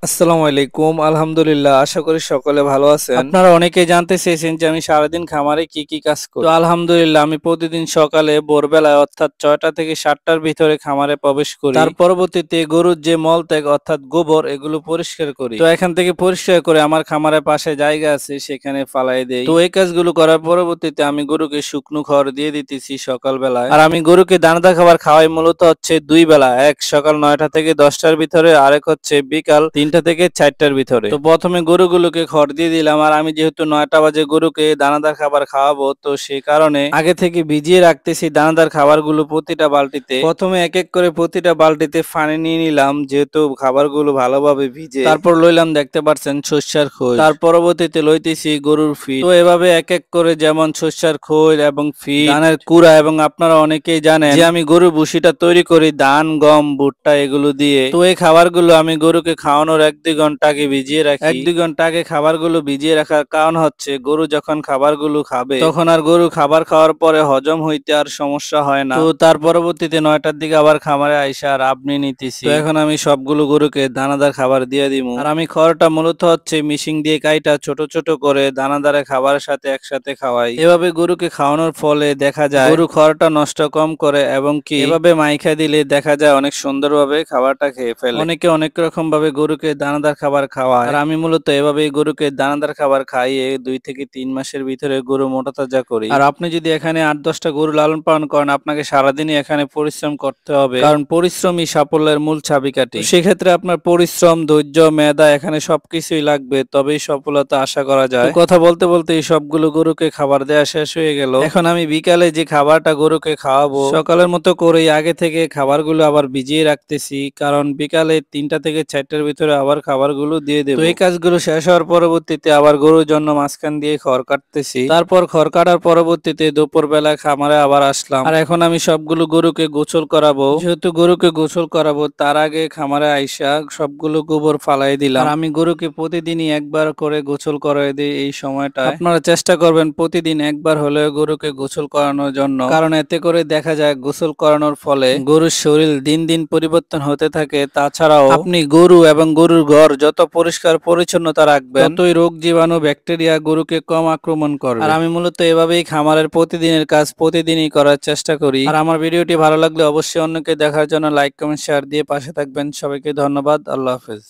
আসসালামু আলাইকুম। আলহামদুলিল্লাহ, আশা করি সকলে ভালো আছেন। আপনারা অনেকেই জানতে চেয়েছেন যে আমি সারাদিন খামারে কি কি কাজ করি। তো আলহামদুলিল্লাহ, আমি প্রতিদিন সকালে ভোরবেলায় অর্থাৎ 6টা থেকে 7টার ভিতরে খামারে প্রবেশ করি। তার পরবর্তীতে গরুর যে মলত্যাগ অর্থাৎ গোবর এগুলো পরিষ্কার করি। তো এখান থেকে পরিষ্কার করে আমার খামারের পাশে জায়গা আছে সেখানে ফালাই দেই। তো এই কাজগুলো করার পরবর্তীতে আমি গরুকে শুকনো খড় দিয়ে দিতেছি সকালবেলায়। আর আমি গরুকে দানাদার খাবার খাওয়াই মূলত হচ্ছে দুই বেলা, এক সকাল 9টা থেকে 10টার ভিতরে, আরেক হচ্ছে বিকাল 3টা থেকে 4টার ভিতরে। তো প্রথমে গরুগুলোকে খড় দিয়ে দিলাম। আর আমি যেহেতু 9টা বাজে গরুকে দানাদার খাবার খাওয়াবো, তো সেই কারণে আগে থেকে ভিজিয়ে রাখতেছি দানাদার খাবারগুলো প্রতিটা বালতিতে। প্রথমে এক এক করে প্রতিটা বালতিতে পানি নিয়ে নিলাম, যেহেতু খাবারগুলো ভালোভাবে ভিজে। তারপর লইলাম, দেখতে পাচ্ছেন, সর্ষার খোল। তার পরবর্তীতে লইতেছি গরুর ফিড। তো এভাবে এক এক করে, যেমন সর্ষার খোল এবং ফিড, ধানের কুড়া, এবং আপনারা অনেকেই জানেন যে আমি গরুর ভুসিটা তৈরি করি ধান, গম, ভুট্টা এগুলো দিয়ে। তো এই খাবারগুলো আমি গরুকে খাওয়ানোর 1-2 ঘন্টা আগে ভিজিয়ে রাখি। 1-2 ঘন্টা আগে খাবারগুলো ভিজিয়ে রাখার কারণ হচ্ছে গরু যখন খাবারগুলো খাবে তখন আর গরু খাবার খাওয়ার পরে হজম হইতে আর সমস্যা হয় না। তো তার পরবর্তীতে 9টার দিকে আবার খামারে আইসা আর আপনি নিতেছি। তো এখন আমি সবগুলো গরুকে দানাদার খাবার দিয়ে দিব। আর আমি খড়টা মূলত হচ্ছে মিশিং দিয়ে কাইটা ছোট ছোট করে দানাদারে খাবারের সাথে একসাথে খাওয়াই। এভাবে গরুকে খাওয়ানোর ফলে দেখা যায় গরু খড়টা নষ্ট কম করে, এবং কি এভাবে মাইখা দিলে দেখা যায় অনেক সুন্দরভাবে খাবারটা খেয়ে ফেলে। অনেকে অনেক রকম ভাবে গরুকে দানাদার খাবার খাওয়ায়, আর আমি মূলত এভাবেই গরুকে দানাদার খাবার খাইয়ে 2 থেকে 3 মাসের ভিতরে গরু মোটা তাজা করি। আর আপনি যদি এখানে 8-10টা গরু লালন পালন করেন, আপনাকে সারাদিনই এখানে পরিশ্রম করতে হবে, কারণ পরিশ্রমই সাফল্যের মূল চাবিকাঠি। সেক্ষেত্রে আপনার পরিশ্রম, ধৈর্য, মেধা এখানে সবকিছুই লাগবে, তবেই সফলতা আশা করা যায়। কথা বলতে বলতে এই সবগুলো গরুকে খাবার দেওয়া শেষ হয়ে গেল। এখন আমি বিকালে যে খাবারটা গরুকে খাওয়াবো, সকালের মতো করেই আগে থেকে খাবারগুলো আবার ভিজিয়ে রাখতেছি, কারণ বিকালে 3টা থেকে 4টার ভিতরে আবার খাবারগুলো দিয়ে দেবো। তো এই কাজগুলো শেষ হওয়ার পরবর্তীতে আবার গরুর জন্য মাঝখান দিয়ে খড় কাটতেছি। তারপর খড় কাটার পরবর্তীতে দুপুর বেলা খামারে আবার আসলাম। আর এখন আমি সবগুলো গরুকে গোসল করাবো। যেহেতু গরুকে গোসল করাবো, তার আগে খামারে আইসা সবগুলো গোবর ফালাই দিলাম। আর আমি গরুকে প্রতিদিনই একবার করে গোসল করাই দিই এই সময়টা। আপনারা চেষ্টা করবেন প্রতিদিন একবার হলেও গরুকে গোসল করানোর জন্য, কারণ এতে করে দেখা যায় গোসল করানোর ফলে গরুর শরীর দিন দিন পরিবর্তন হতে থাকে। তাছাড়াও আপনি গরু এবং গরুর ঘর যত পরিষ্কার পরিচ্ছন্নতা রাখবেন, ততই রোগ জীবাণু ব্যাকটেরিয়া গরুকে কম আক্রমণ করবে। আর আমি মূলত এভাবেই খামারের প্রতিদিনের কাজ প্রতিদিনই করার চেষ্টা করি। আর আমার ভিডিওটি ভালো লাগলে অবশ্যই অন্যকে দেখার জন্য লাইক, কমেন্ট, শেয়ার দিয়ে পাশে থাকবেন। সবাইকে ধন্যবাদ। আল্লাহ হাফেজ।